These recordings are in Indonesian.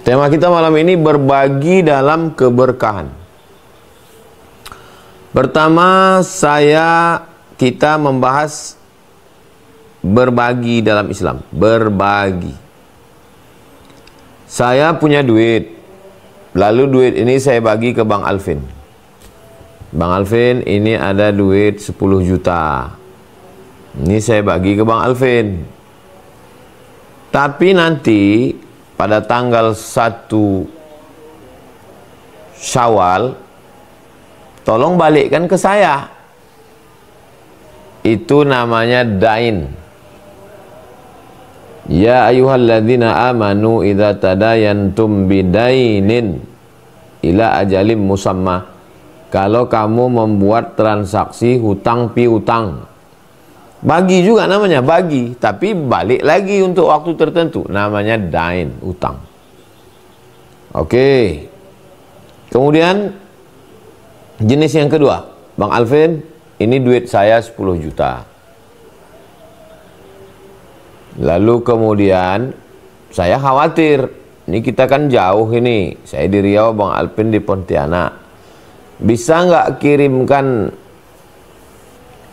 Tema kita malam ini berbagi dalam keberkahan. Pertama, kita membahas berbagi dalam Islam. Berbagi. Saya punya duit, lalu duit ini saya bagi ke Bang Alvin. Bang Alvin, ini ada duit 10 juta. Ini saya bagi ke Bang Alvin. Tapi nanti pada tanggal 1 Syawal, tolong balikkan ke saya. Itu namanya dain. Ya ayyuhalladzina amanu idza tadayantum bidainin ila ajalim musamma. Kalau kamu membuat transaksi hutang piutang, bagi juga namanya, bagi, tapi balik lagi untuk waktu tertentu, namanya dain, utang. Oke. Kemudian jenis yang kedua, Bang Alvin, ini duit saya 10 juta. Lalu kemudian saya khawatir, ini kita kan jauh ini, saya di Riau, Bang Alvin di Pontianak. Bisa nggak kirimkan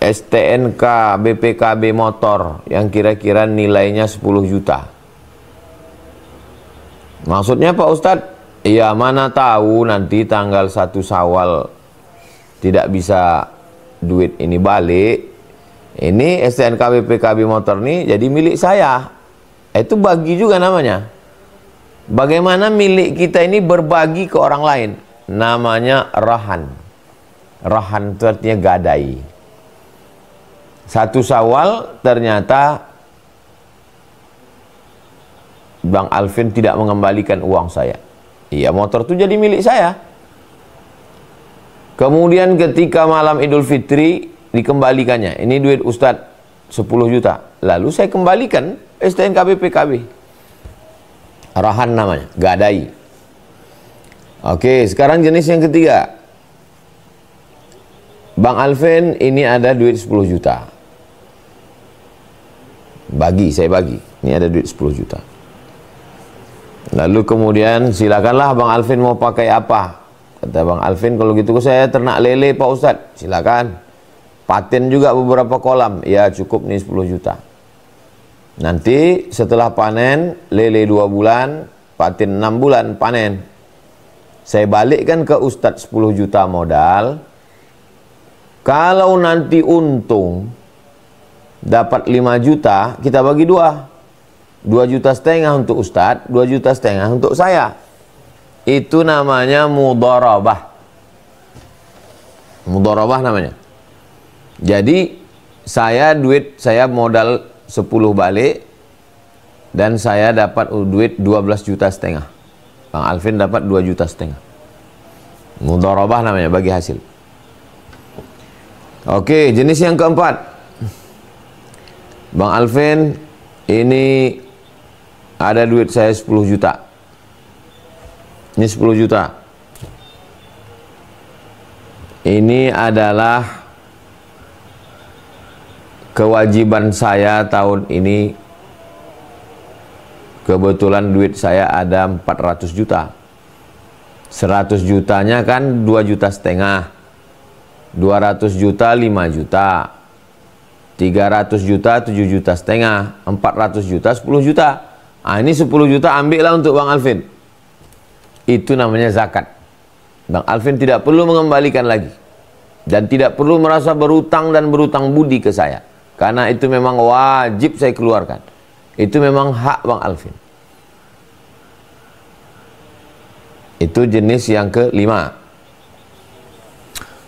STNK BPKB motor yang kira-kira nilainya 10 juta? Maksudnya Pak Ustadz, ya mana tahu nanti tanggal 1 Syawal tidak bisa duit ini balik. Ini STNK BPKB motor ini jadi milik saya. Itu bagi juga namanya. Bagaimana milik kita ini berbagi ke orang lain? Namanya rahan. Rahan itu artinya gadai. 1 Syawal ternyata Bang Alvin tidak mengembalikan uang saya. Iya, motor itu jadi milik saya. Kemudian ketika malam Idul Fitri dikembalikannya. Ini duit Ustadz 10 juta. Lalu saya kembalikan STNK BPKB. Rahan namanya, gadai. Oke, sekarang jenis yang ketiga. Bang Alvin, ini ada duit 10 juta. Bagi, saya bagi. Ini ada duit 10 juta. Lalu kemudian silakanlah Bang Alvin mau pakai apa? Kata Bang Alvin, kalau gitu saya ternak lele Pak Ustadz. Silakan. Paten juga beberapa kolam. Ya cukup nih 10 juta. Nanti setelah panen, lele 2 bulan, paten 6 bulan panen. Saya balikkan ke Ustadz 10 juta modal. Kalau nanti untung dapat 5 juta, kita bagi 2,5 juta untuk Ustadz, 2,5 juta untuk saya. Itu namanya mudharabah. Mudharabah namanya. Jadi saya modal 10 balik dan saya dapat duit 12,5 juta. Bang Alvin dapat 2,5 juta. Mudharabah namanya, bagi hasil. Oke, jenis yang keempat. Bang Alvin, ini ada duit saya 10 juta. Ini 10 juta. Ini adalah kewajiban saya tahun ini. Kebetulan duit saya ada 400 juta. 100 jutanya kan 2,5 juta. 200 juta 5 juta. 300 juta 7,5 juta. 400 juta 10 juta. Ah, ini 10 juta ambillah untuk Bang Alvin. Itu namanya zakat. Bang Alvin tidak perlu mengembalikan lagi. Dan tidak perlu merasa berutang dan berutang budi ke saya. Karena itu memang wajib saya keluarkan. Itu memang hak Bang Alvin. Itu jenis yang kelima.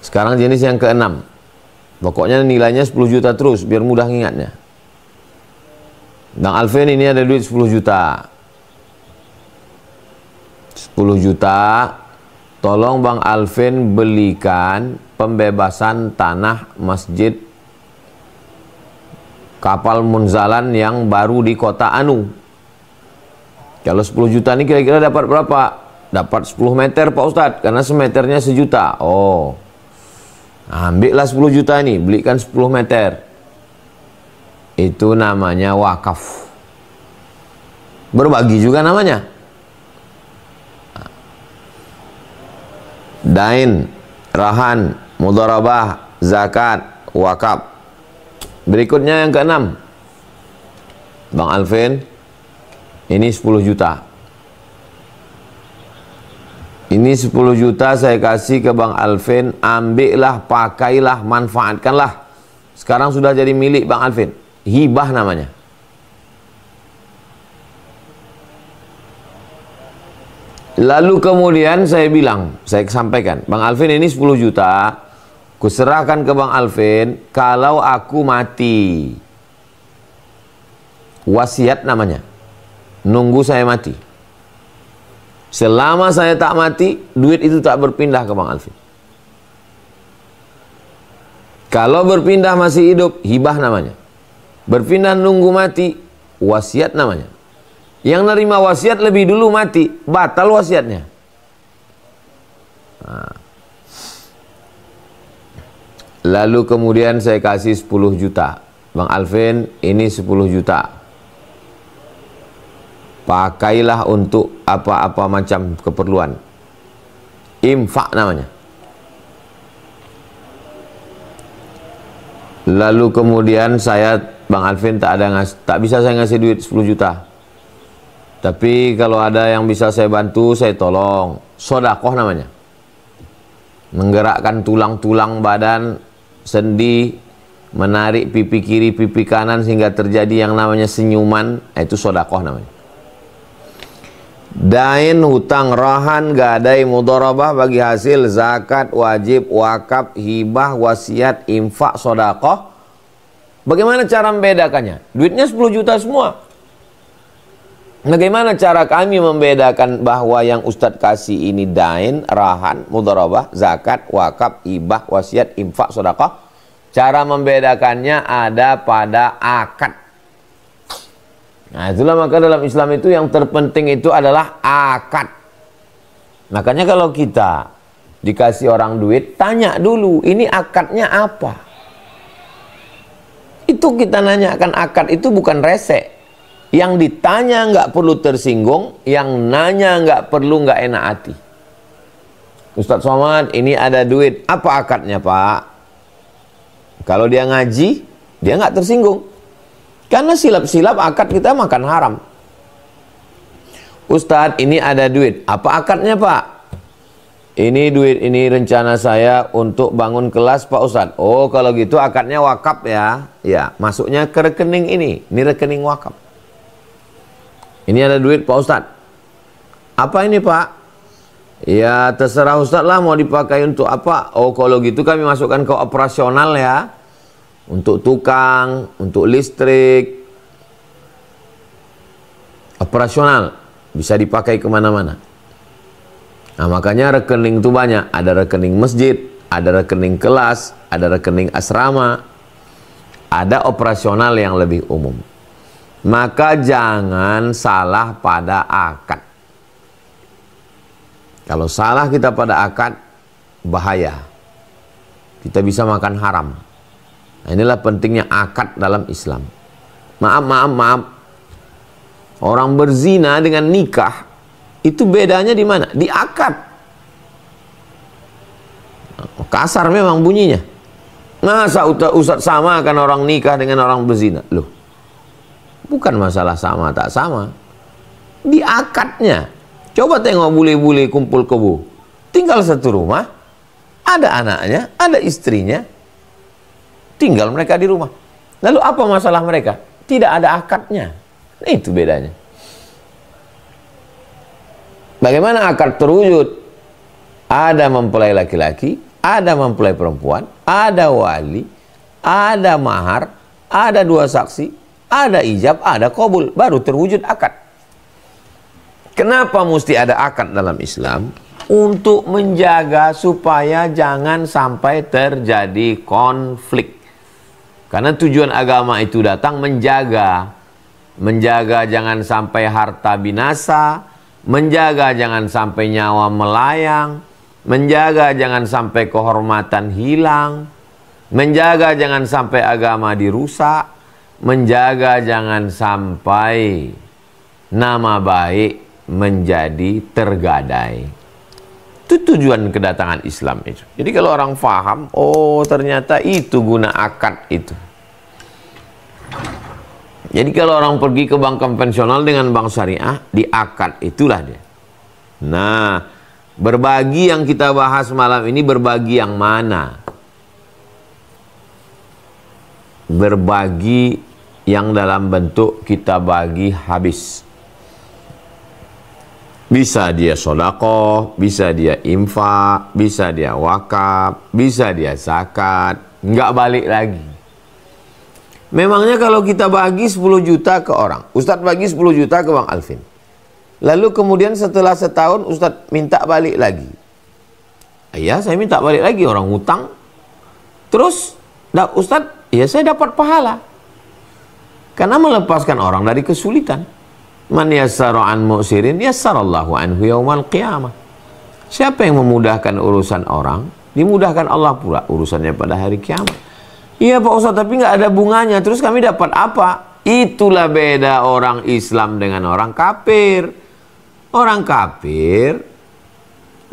Sekarang jenis yang keenam. Pokoknya nilainya 10 juta terus, biar mudah ingatnya. Bang Alvin, ini ada duit 10 juta. 10 juta. Tolong Bang Alvin belikan pembebasan tanah masjid Kapal Munzalan yang baru di Kota Anu. Kalau 10 juta ini kira-kira dapat berapa? Dapat 10 meter Pak Ustadz, karena semeternya 1 juta. Oh, ambillah 10 juta ini, belikan 10 meter. Itu namanya wakaf. Berbagi juga namanya. dain, rahan, mudharabah, zakat, wakaf. Berikutnya yang keenam, Bang Alvin, ini 10 juta. Ini 10 juta saya kasih ke Bang Alvin, ambillah, pakailah, manfaatkanlah. Sekarang sudah jadi milik Bang Alvin. Hibah namanya. Lalu kemudian saya bilang, saya sampaikan, Bang Alvin ini 10 juta, kuserahkan ke Bang Alvin kalau aku mati. Wasiat namanya. Nunggu saya mati. Selama saya tak mati, duit itu tak berpindah ke Bang Alvin. Kalau berpindah masih hidup, hibah namanya. Berpindah nunggu mati, wasiat namanya. Yang nerima wasiat lebih dulu mati, batal wasiatnya. Nah. Lalu kemudian saya kasih 10 juta. Bang Alvin, ini 10 juta. Pakailah untuk apa-apa macam keperluan. Infak namanya. Lalu kemudian saya, Bang Alvin, tak bisa saya ngasih duit 10 juta. Tapi kalau ada yang bisa saya bantu, saya tolong. Sodakoh namanya. Menggerakkan tulang-tulang badan, sendi, menarik pipi kiri, pipi kanan sehingga terjadi yang namanya senyuman, itu sodakoh namanya. Dain, hutang, rahan, gadai, mudharabah bagi hasil, zakat, wajib, wakaf, hibah, wasiat, infak, sodakoh. Bagaimana cara membedakannya? Duitnya 10 juta semua. Bagaimana cara kami membedakan bahwa yang Ustadz kasih ini dain, rahan, mudharabah, zakat, wakaf, hibah, wasiat, infak, sedekah? Cara membedakannya ada pada akad. Nah, itulah maka dalam Islam itu yang terpenting itu adalah akad. Makanya kalau kita dikasih orang duit, tanya dulu, ini akadnya apa? Itu kita nanyakan, akad itu bukan resek. Yang ditanya nggak perlu tersinggung, yang nanya nggak perlu nggak enak hati. Ustadz Somad, ini ada duit, apa akadnya Pak? Kalau dia ngaji, dia nggak tersinggung. Karena silap-silap akad kita makan haram. Ustadz, ini ada duit, apa akadnya Pak? Ini duit, ini rencana saya untuk bangun kelas Pak Ustadz. Oh, kalau gitu akadnya wakaf ya. Ya, masuknya ke rekening ini rekening wakaf. Ini ada duit Pak Ustadz. Apa ini Pak? Ya terserah Ustadz lah mau dipakai untuk apa. Oh kalau gitu kami masukkan ke operasional ya. Untuk tukang, untuk listrik. Operasional. Bisa dipakai kemana-mana. Nah makanya rekening itu banyak. Ada rekening masjid, ada rekening kelas, ada rekening asrama. Ada operasional yang lebih umum. Maka jangan salah pada akad. Kalau salah kita pada akad, bahaya. Kita bisa makan haram. Nah, inilah pentingnya akad dalam Islam. Maaf. Orang berzina dengan nikah, itu bedanya di mana? Di akad. Kasar memang bunyinya. Masa Ustadz sama kan orang nikah dengan orang berzina? Loh. Bukan masalah sama tak sama. Di akadnya. Coba tengok bule-bule kumpul kebo. Tinggal satu rumah. Ada anaknya, ada istrinya. Tinggal mereka di rumah. Lalu apa masalah mereka? Tidak ada akadnya. Nah, itu bedanya. Bagaimana akad terwujud? Ada mempelai laki-laki, ada mempelai perempuan, ada wali, ada mahar, ada 2 saksi, ada ijab, ada qabul, baru terwujud akad. Kenapa mesti ada akad dalam Islam? Untuk menjaga supaya jangan sampai terjadi konflik. Karena tujuan agama itu datang menjaga. Menjaga jangan sampai harta binasa, menjaga jangan sampai nyawa melayang, menjaga jangan sampai kehormatan hilang, menjaga jangan sampai agama dirusak, menjaga jangan sampai nama baik menjadi tergadai. Itu tujuan kedatangan Islam itu. Jadi kalau orang faham, oh ternyata itu guna akad itu. Jadi kalau orang pergi ke bank konvensional dengan bank syariah, di akad itulah dia. Nah, berbagi yang kita bahas malam ini, berbagi yang mana? Berbagi yang dalam bentuk kita bagi habis. Bisa dia sedekah, bisa dia infak, bisa dia wakaf, bisa dia zakat, nggak balik lagi. Memangnya kalau kita bagi 10 juta ke orang, Ustadz bagi 10 juta ke Bang Alvin. Lalu kemudian setelah setahun Ustadz minta balik lagi. Iya, saya minta balik lagi, orang hutang. Terus, Ustadz, ya saya dapat pahala. Karena melepaskan orang dari kesulitan. Man yassara an mu'sirin yassarallahu anhu yaumal qiyamah. Siapa yang memudahkan urusan orang, dimudahkan Allah pula urusannya pada hari kiamat. Iya Pak Ustadz, tapi nggak ada bunganya. Terus kami dapat apa? Itulah beda orang Islam dengan orang kafir. Orang kafir,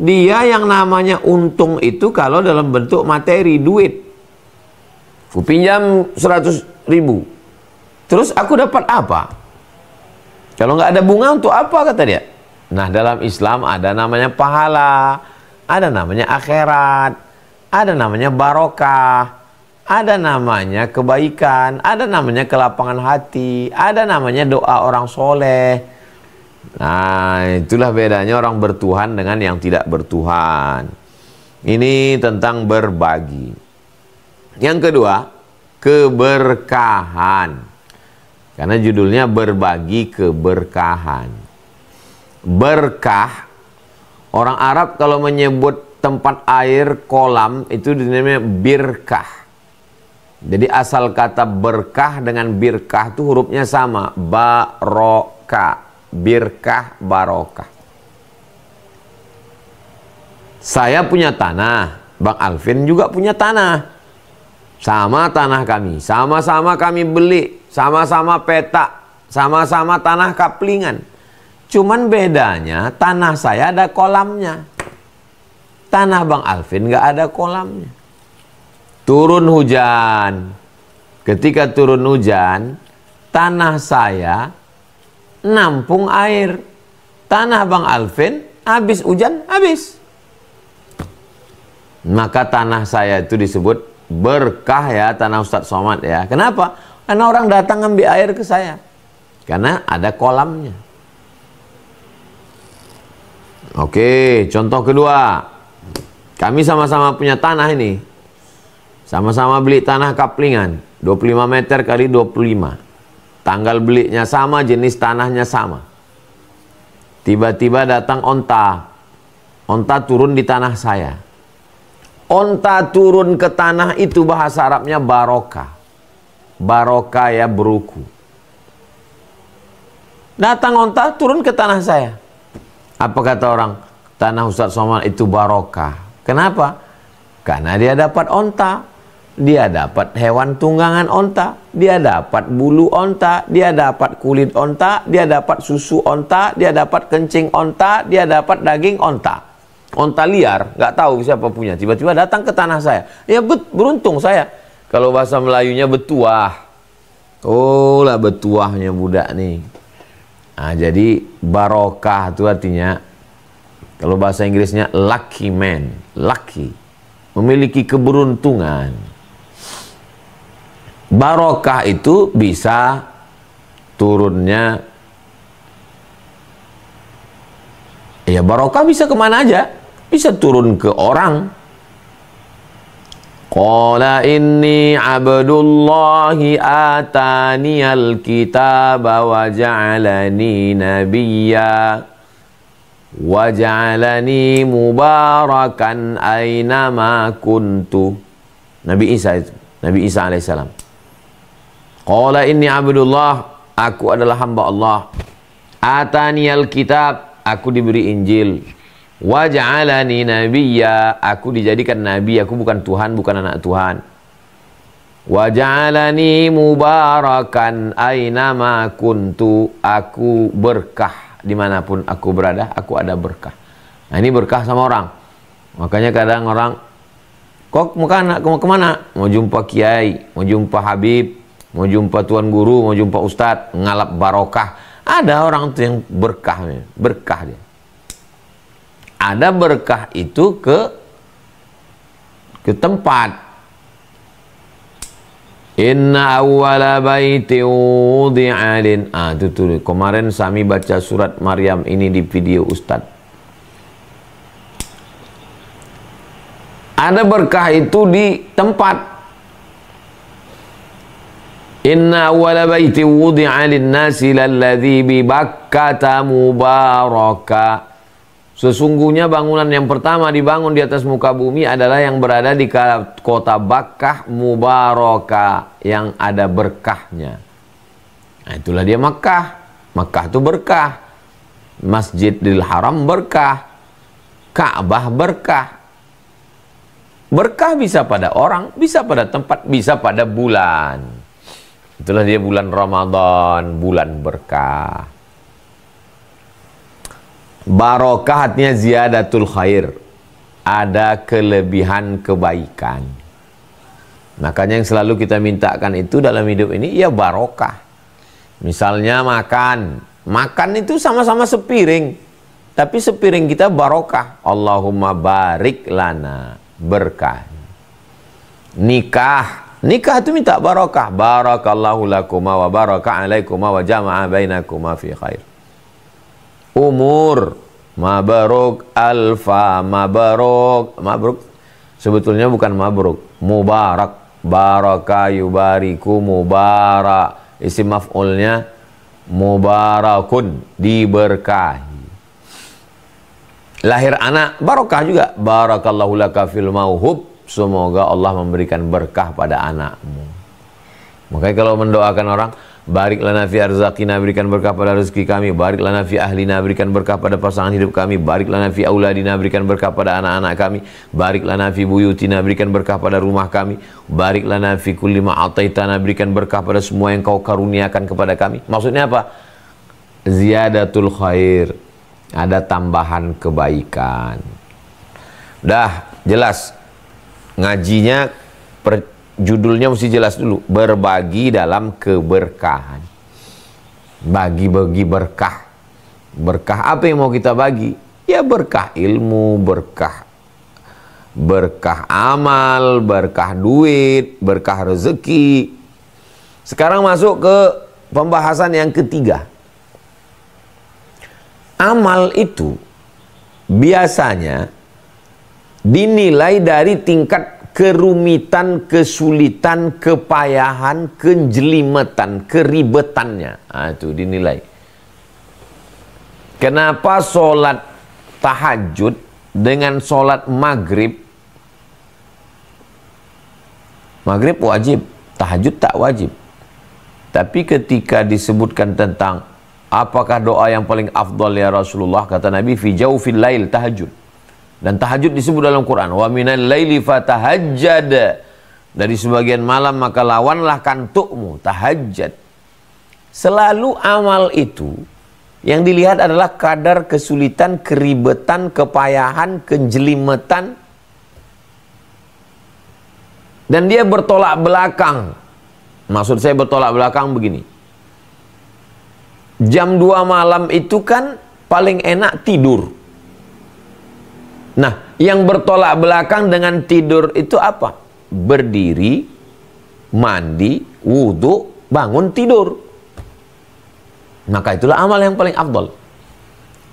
dia yang namanya untung itu kalau dalam bentuk materi, duit. Aku pinjam 100.000. Terus aku dapat apa? Kalau nggak ada bunga untuk apa, kata dia? Nah, dalam Islam ada namanya pahala, ada namanya akhirat, ada namanya barokah, ada namanya kebaikan, ada namanya kelapangan hati, ada namanya doa orang soleh. Nah, itulah bedanya orang bertuhan dengan yang tidak bertuhan. Ini tentang berbagi. Yang kedua, keberkahan. Karena judulnya berbagi keberkahan. Berkah, orang Arab kalau menyebut tempat air kolam itu dinamanya birkah. Jadi asal kata berkah dengan birkah itu hurufnya sama, barokah. Birkah, barokah. Saya punya tanah, Bang Alvin juga punya tanah. Sama tanah kami, sama-sama kami beli. Sama-sama petak, sama-sama tanah kaplingan. Cuman bedanya tanah saya ada kolamnya. Tanah Bang Alvin nggak ada kolamnya. Turun hujan. Ketika turun hujan, tanah saya nampung air. Tanah Bang Alvin habis hujan, habis. Maka tanah saya itu disebut berkah ya, tanah Ustadz Somad ya. Kenapa? Karena orang datang ngambil air ke saya. Karena ada kolamnya. Oke, contoh kedua. Kami sama-sama punya tanah ini. Sama-sama beli tanah kaplingan. 25 meter kali 25. Tanggal belinya sama, jenis tanahnya sama. Tiba-tiba datang onta. Onta turun di tanah saya. Onta turun ke tanah itu bahasa Arabnya barokah. Barokah ya beruku. Datang onta turun ke tanah saya. Apa kata orang? Tanah Ustadz Somad itu barokah. Kenapa? Karena dia dapat onta. Dia dapat hewan tunggangan onta. Dia dapat bulu onta. Dia dapat kulit onta. Dia dapat susu onta. Dia dapat kencing onta. Dia dapat daging onta. Onta liar, nggak tahu siapa punya. Tiba-tiba datang ke tanah saya. Ya beruntung saya. Kalau bahasa Melayunya betuah. Oh lah betuahnya budak nih. Nah, jadi barokah itu artinya, kalau bahasa Inggrisnya lucky man. Lucky. Memiliki keberuntungan. Barokah itu bisa turunnya. Ya barokah bisa kemana aja. Bisa turun ke orang. Qala inni abdullahi ataniyal kitaba wa ja'alani nabiyya wa ja'alani mubarakan aynama kuntu. Nabi Isa itu, Nabi Isa alaihissalam. Qala inni abdullah, aku adalah hamba Allah. Ataniyal kitab, aku diberi Injil. Wa ja'alani nabiyya, aku dijadikan nabi, aku bukan Tuhan, bukan anak Tuhan. Wa ja'alani mubarakan aynama kuntu, aku berkah dimanapun aku berada, aku ada berkah. Nah ini berkah sama orang. Makanya kadang orang, kok mau kemana? Mau jumpa kiai, mau jumpa habib, mau jumpa tuan guru, mau jumpa ustadz, ngalap barokah. Ada orang tuh yang berkah dia. Ada berkah itu ke tempat. Inna awwala baiti wudi'a lin. Itu tuh. Kemarin Sami baca surat Maryam ini di video Ustadz. Ada berkah itu di tempat. Inna awwala baiti wudi'a lin nasi lalladzi bi Bakkata mubaraka. Sesungguhnya bangunan yang pertama dibangun di atas muka bumi adalah yang berada di kota Bakkah mubaraka, yang ada berkahnya. Nah, itulah dia Makkah. Makkah itu berkah. Masjidil Haram berkah. Ka'bah berkah. Berkah bisa pada orang, bisa pada tempat, bisa pada bulan. Itulah dia bulan Ramadan, bulan berkah. Barokah artinya ziyadatul khair, ada kelebihan kebaikan. Makanya yang selalu kita mintakan itu dalam hidup ini ya barokah. Misalnya makan itu sama-sama sepiring, tapi sepiring kita barokah. Allahumma barik lana, berkah. Nikah itu minta barokah. Barakallahu lakuma wa baraka alaikuma wa jama'a bainakuma fi khair. Umur mabaruk, alfa mabaruk sebetulnya bukan mabruk, mubarak, baraka yubariku, mubarak isim maf'ulnya mubarakun, diberkahi. Lahir anak barokah juga, barakallahu laka fil mauhub, semoga Allah memberikan berkah pada anakmu. Makanya kalau mendoakan orang, barik lana fi arzaqina, berikan berkah pada rezeki kami. Barik lana fi ahlina, berikan berkah pada pasangan hidup kami. Barik lana fi auladina, berikan berkah pada anak-anak kami. Barik lana fi buyutina, berikan berkah pada rumah kami. Barik lana fi kulli ma ataitana, berikan berkah pada semua yang kau karuniakan kepada kami. Maksudnya apa? Ziyadatul khair, ada tambahan kebaikan. Dah jelas ngajinya, judulnya mesti jelas dulu, berbagi dalam keberkahan. Bagi-bagi berkah. Berkah apa yang mau kita bagi? Ya berkah ilmu, berkah amal, berkah duit, berkah rezeki. Sekarang masuk ke pembahasan yang ketiga. Amal itu biasanya dinilai dari tingkat kerumitan, kesulitan, kepayahan, kejelimetan, keribetannya. Itu dinilai. Kenapa sholat tahajud dengan sholat maghrib? Maghrib wajib, tahajud tak wajib. Tapi ketika disebutkan tentang apakah doa yang paling afdal ya Rasulullah, kata Nabi, fi jawfil lail tahajud. Dan tahajud disebut dalam Quran, wa minal laili fatahajjad, dari sebagian malam maka lawanlah kantukmu, tahajjud. Selalu amal itu yang dilihat adalah kadar kesulitan, keribetan, kepayahan, kejelimetan, dan dia bertolak belakang. Maksud saya bertolak belakang begini, jam 2 malam itu kan paling enak tidur. Nah, yang bertolak belakang dengan tidur itu apa? Berdiri, mandi, wudhu, bangun, tidur. Maka itulah amal yang paling afdal.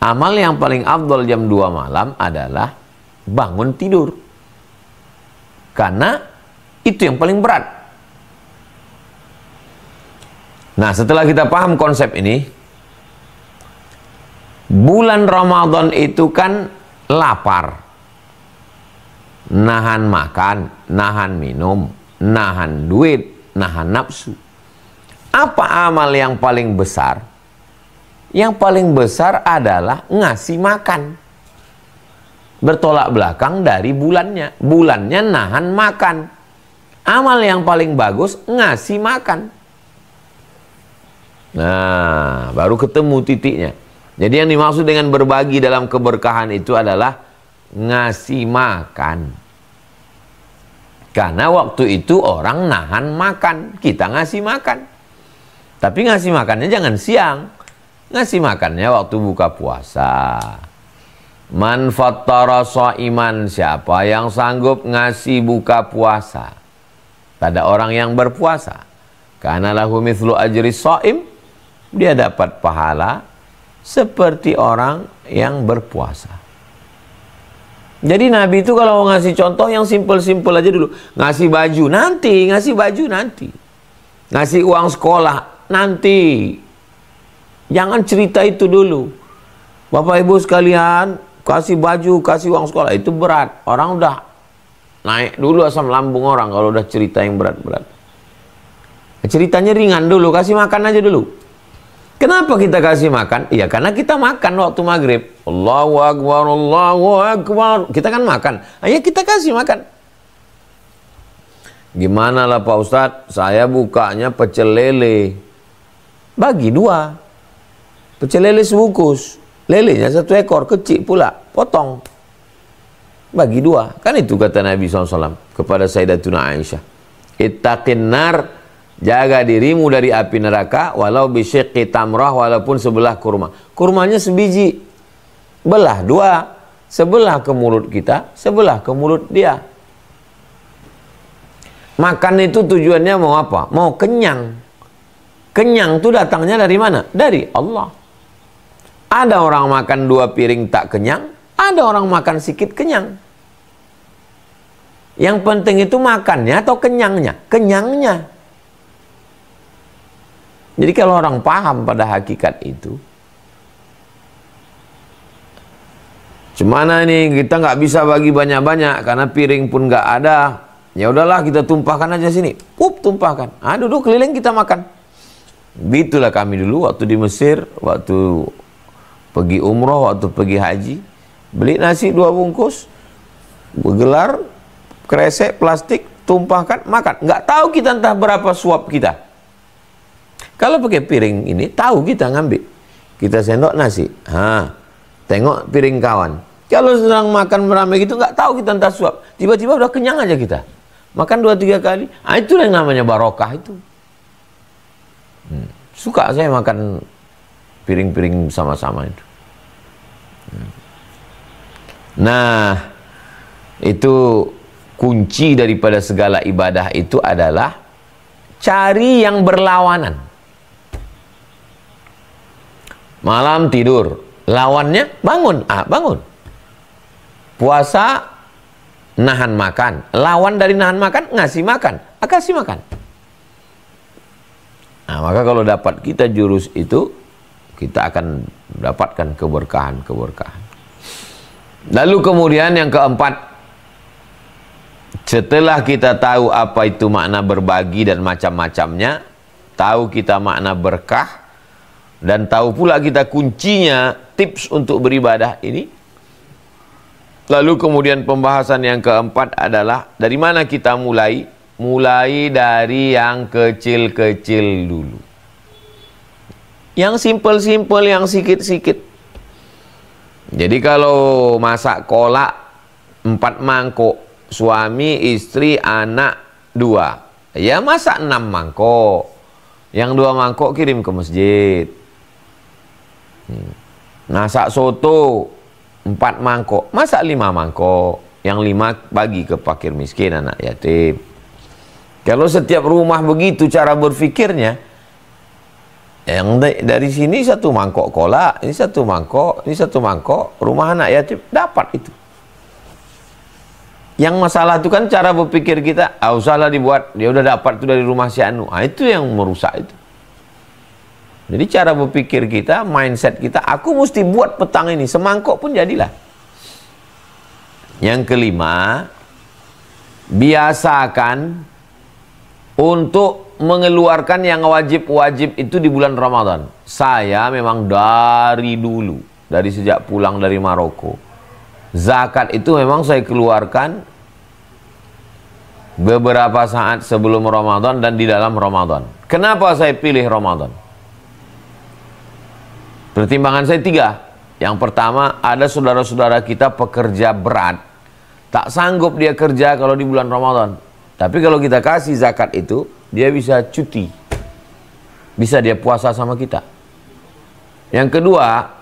Amal yang paling afdal jam 2 malam adalah bangun tidur. Karena itu yang paling berat. Nah, setelah kita paham konsep ini, bulan Ramadan itu kan lapar, nahan makan, nahan minum, nahan duit, nahan nafsu. Apa amal yang paling besar? Yang paling besar adalah ngasih makan. Bertolak belakang dari bulannya. Bulannya nahan makan. Amal yang paling bagus ngasih makan. Nah, baru ketemu titiknya. Jadi yang dimaksud dengan berbagi dalam keberkahan itu adalah ngasih makan. Karena waktu itu orang nahan makan, kita ngasih makan. Tapi ngasih makannya jangan siang, ngasih makannya waktu buka puasa. Man fattara shaiman, siapa yang sanggup ngasih buka puasa pada orang yang berpuasa, karena lahu mithlu ajri shaim, dia dapat pahala seperti orang yang berpuasa. Jadi Nabi itu kalau ngasih contoh yang simpel-simpel aja dulu. Ngasih baju nanti, ngasih baju nanti. Ngasih uang sekolah nanti. Jangan cerita itu dulu. Bapak Ibu sekalian, kasih baju, kasih uang sekolah itu berat. Orang udah naik dulu asam lambung orang kalau udah cerita yang berat-berat. Ceritanya ringan dulu, kasih makan aja dulu. Kenapa kita kasih makan? Ya karena kita makan waktu maghrib. Allahu Akbar, Allahu Akbar. Kita kan makan. Ya kita kasih makan. Gimana lah Pak Ustadz? Saya bukanya pecel lele. Bagi 2. Pecel lele sebungkus. Lelenya 1 ekor, kecil pula. Potong. Bagi 2. Kan itu kata Nabi SAW kepada Sayyidatuna Aisyah. Ittaqin nar. Jaga dirimu dari api neraka walau bisyiqqi tamrah, walaupun sebelah kurma. Kurmanya sebiji. Belah 2. Sebelah ke mulut kita, sebelah ke mulut dia. Makan itu tujuannya mau apa? Mau kenyang. Kenyang itu datangnya dari mana? Dari Allah. Ada orang makan 2 piring tak kenyang, ada orang makan sedikit kenyang. Yang penting itu makannya atau kenyangnya? Kenyangnya. Jadi kalau orang paham pada hakikat itu, cemana nih kita nggak bisa bagi banyak-banyak karena piring pun nggak ada. Ya udahlah kita tumpahkan aja sini. Tumpahkan. Duduk keliling kita makan. Begitulah kami dulu waktu di Mesir, waktu pergi umroh, waktu pergi haji, beli nasi 2 bungkus, bergelar, kresek plastik, tumpahkan, makan. Nggak tahu kita entah berapa suap kita. Kalau pakai piring ini, tahu kita ngambil. Kita sendok nasi. Tengok piring kawan. Kalau sedang makan beramai gitu, nggak tahu kita entah suap. Tiba-tiba udah kenyang aja kita. Makan 2-3 kali. Itulah yang namanya barokah itu. Suka saya makan piring-piring sama-sama itu. Nah, itu kunci daripada segala ibadah itu adalah cari yang berlawanan. Malam tidur, lawannya bangun. Bangun. Puasa, nahan makan. Lawan dari nahan makan, ngasih makan. Kasih makan. Nah, maka kalau dapat kita jurus itu, kita akan mendapatkan keberkahan-keberkahan. Lalu kemudian yang keempat, setelah kita tahu apa itu makna berbagi dan macam-macamnya, tahu kita makna berkah, dan tahu pula kita kuncinya, tips untuk beribadah ini. Lalu kemudian pembahasan yang keempat adalah dari mana kita mulai? Mulai dari yang kecil-kecil dulu. Yang simpel-simpel, yang sikit-sikit. Jadi kalau masak kolak 4 mangkok, suami, istri, anak 2, ya masak 6 mangkok. Yang 2 mangkok kirim ke masjid. Masak soto 4 mangkok, masak 5 mangkok. Yang 5 bagi ke fakir miskin, anak yatim. Kalau setiap rumah begitu cara berfikirnya, yang dari sini 1 mangkok kolak, ini 1 mangkok, ini 1 mangkok, rumah anak yatim dapat itu. Yang masalah itu kan cara berpikir kita, usahlah dibuat, dia udah dapat itu dari rumah si Anu. Itu yang merusak itu. Jadi cara berpikir kita, mindset kita, aku mesti buat petang ini, semangkok pun jadilah. Yang kelima, biasakan untuk mengeluarkan yang wajib-wajib itu di bulan Ramadan. Saya memang dari dulu, dari sejak pulang dari Maroko, zakat itu memang saya keluarkan beberapa saat sebelum Ramadan dan di dalam Ramadan. Kenapa saya pilih Ramadan? Pertimbangan saya 3. Yang pertama, ada saudara-saudara kita pekerja berat, tak sanggup dia kerja kalau di bulan Ramadan. Tapi kalau kita kasih zakat itu, dia bisa cuti, bisa dia puasa sama kita. Yang kedua,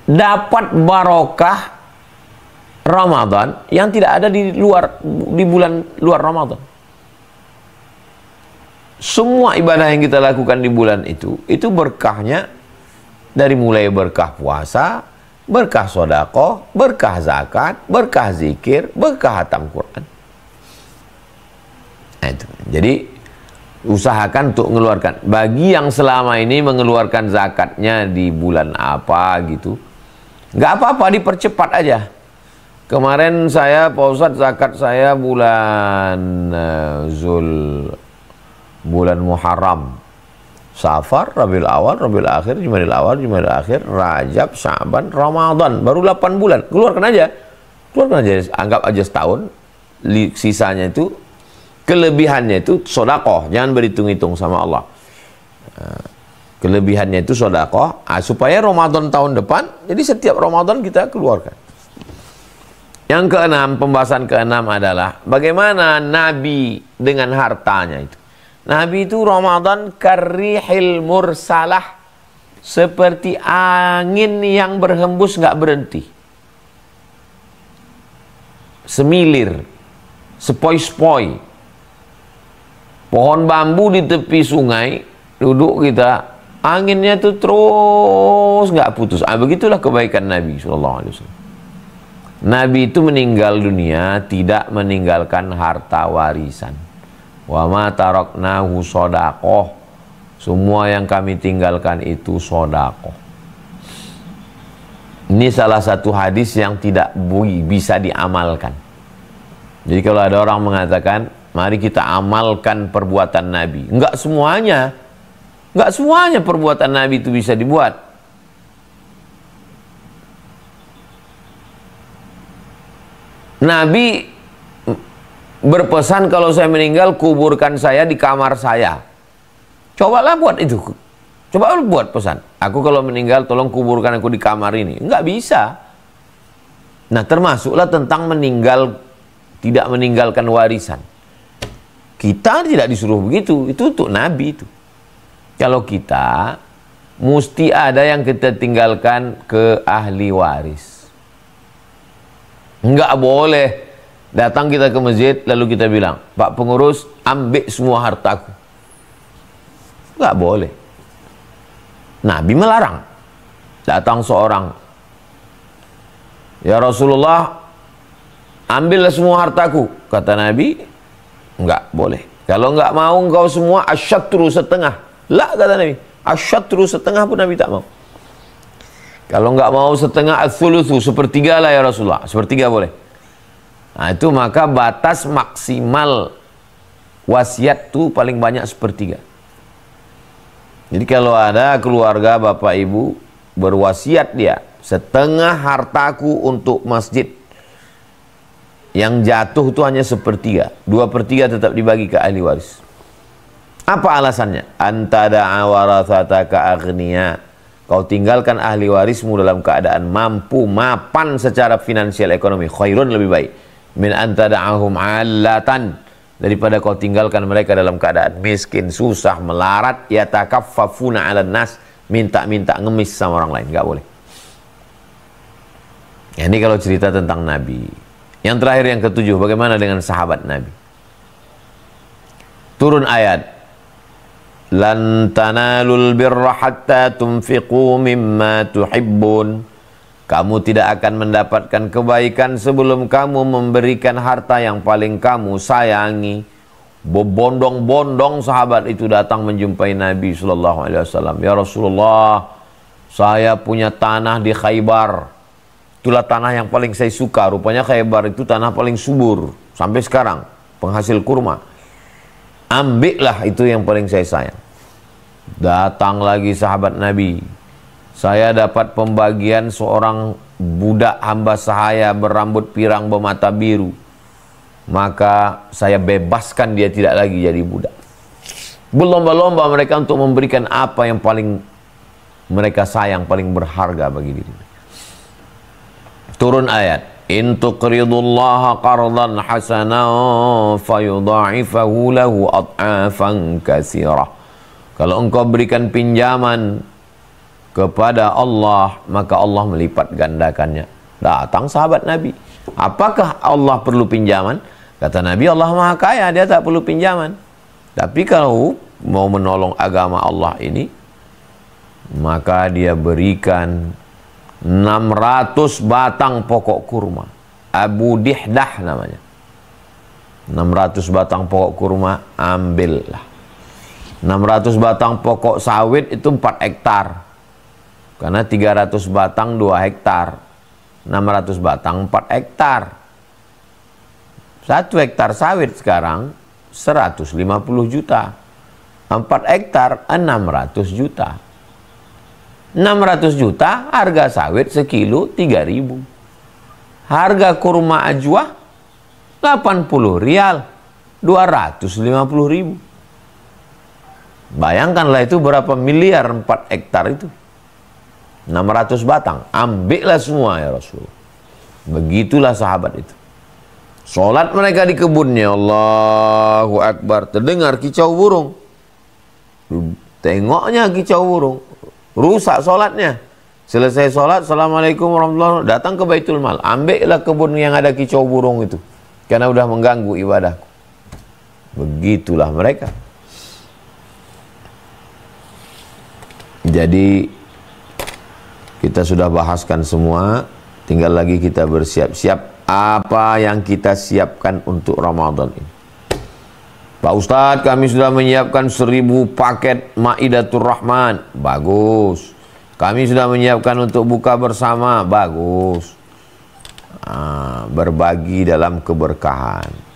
dapat barokah Ramadan yang tidak ada di bulan luar Ramadan. Semua ibadah yang kita lakukan di bulan itu berkahnya dari mulai berkah puasa, berkah sedekah, berkah zakat, berkah zikir, berkah hatam Quran. Nah, itu. Jadi usahakan untuk mengeluarkan. Bagi yang selama ini mengeluarkan zakatnya di bulan apa gitu, nggak apa-apa, dipercepat aja. Kemarin saya, Pak Ustadz, zakat saya bulan bulan Muharram, Safar, Rabiul Awal, Rabiul Akhir, Jumadil Awal, Jumadil Akhir, Rajab, Sya'ban, Ramadan. Baru 8 bulan. Keluarkan aja. Keluarkan aja, anggap aja setahun. Sisanya itu, kelebihannya itu sedekah. Jangan berhitung-hitung sama Allah. Kelebihannya itu sedekah, supaya Ramadan tahun depan, jadi setiap Ramadan kita keluarkan. Yang keenam, pembahasan keenam adalah bagaimana Nabi dengan hartanya itu. Nabi itu Ramadan karihil mursalah, seperti angin yang berhembus nggak berhenti, semilir, sepoi-sepoi. Pohon bambu di tepi sungai, duduk kita, anginnya itu terus nggak putus. Begitulah kebaikan Nabi SAW. Nabi itu meninggal dunia tidak meninggalkan harta warisan. Wa ma taraknahu shadaqah. Semua yang kami tinggalkan itu shadaqah. Ini salah satu hadis yang tidak bisa diamalkan. Jadi kalau ada orang mengatakan, mari kita amalkan perbuatan Nabi. Enggak semuanya. Enggak semuanya perbuatan Nabi itu bisa dibuat. Nabi berpesan, kalau saya meninggal, kuburkan saya di kamar saya. Cobalah buat itu. Coba buat pesan. Aku kalau meninggal, tolong kuburkan aku di kamar ini. Enggak bisa. Nah, termasuklah tentang tidak meninggalkan warisan. Kita tidak disuruh begitu. Itu untuk Nabi itu. Kalau kita, mesti ada yang kita tinggalkan ke ahli waris. Enggak boleh datang kita ke masjid, lalu kita bilang, Pak pengurus, ambil semua hartaku. Enggak boleh. Nabi melarang. Datang seorang, ya Rasulullah, ambillah semua hartaku. Kata Nabi, enggak boleh. Kalau enggak mau engkau semua, asyatru setengah. Lah, kata Nabi, asyatru setengah pun Nabi tak mau. Kalau enggak mau setengah, ats-tsulusu, sepertiga lah ya Rasulullah. Sepertiga boleh. Nah, itu maka batas maksimal wasiat itu paling banyak sepertiga. Jadi kalau ada keluarga bapak ibu berwasiat dia, setengah hartaku untuk masjid, yang jatuh itu hanya sepertiga, 2/3 tetap dibagi ke ahli waris. Apa alasannya? Antada'a warathataka aghniya. Kau tinggalkan ahli warismu dalam keadaan mampu, mapan secara finansial ekonomi, khairun, lebih baik, min antada'ahum 'allatan, daripada kau tinggalkan mereka dalam keadaan miskin, susah, melarat, yatakaffafuna 'alan nas, minta-minta ngemis sama orang lain. Enggak boleh. Ya, ini kalau cerita tentang Nabi. Yang terakhir, yang ketujuh, bagaimana dengan sahabat Nabi? Turun ayat, lan tanalul birra hatta tunfiqu mimma tuhibbun. Kamu tidak akan mendapatkan kebaikan sebelum kamu memberikan harta yang paling kamu sayangi. Berbondong-bondong sahabat itu datang menjumpai Nabi SAW. Ya Rasulullah, saya punya tanah di Khaybar. Itulah tanah yang paling saya suka. Rupanya Khaybar itu tanah paling subur sampai sekarang, penghasil kurma. Ambillah itu yang paling saya sayang. Datang lagi sahabat Nabi, saya dapat pembagian seorang budak hamba sahaya berambut pirang bermata biru, maka saya bebaskan dia, tidak lagi jadi budak. Berlomba-lomba mereka untuk memberikan apa yang paling mereka sayang, paling berharga bagi diri mereka. Turun ayat, in tuqridullaha qardan hasanan fayudha'ifahu lahu ad'afan katsirah. Kalau engkau berikan pinjaman kepada Allah, maka Allah melipat gandakannya. Datang sahabat Nabi, apakah Allah perlu pinjaman? Kata Nabi, Allah Maha Kaya, dia tak perlu pinjaman. Tapi kalau mau menolong agama Allah ini, maka dia berikan 600 batang pokok kurma. Abu Dihdah namanya. 600 batang pokok kurma, ambillah. 600 batang pokok sawit itu 4 hektar. Karena 300 batang 2 hektar. 600 batang 4 hektar. 1 hektar sawit sekarang 150 juta. 4 hektar 600 juta. 600 juta harga sawit sekilo 3.000. Harga kurma ajwa 80 rial, 250.000. Bayangkanlah itu berapa miliar 4 hektar itu. 600 batang, ambillah semua ya Rasulullah. Begitulah sahabat itu. Sholat mereka di kebunnya, Allahu Akbar, terdengar kicau burung. Tengoknya kicau burung, rusak sholatnya. Selesai sholat, Assalamualaikum warahmatullahi wabarakatuh, datang ke Baitul Mal, ambillah kebun yang ada kicau burung itu, karena udah mengganggu ibadah. Begitulah mereka. Jadi kita sudah bahaskan semua, tinggal lagi kita bersiap-siap apa yang kita siapkan untuk Ramadan ini. Pak Ustadz, kami sudah menyiapkan 1000 paket Maidatur Rahman. Bagus. Kami sudah menyiapkan untuk buka bersama. Bagus. Berbagi dalam keberkahan.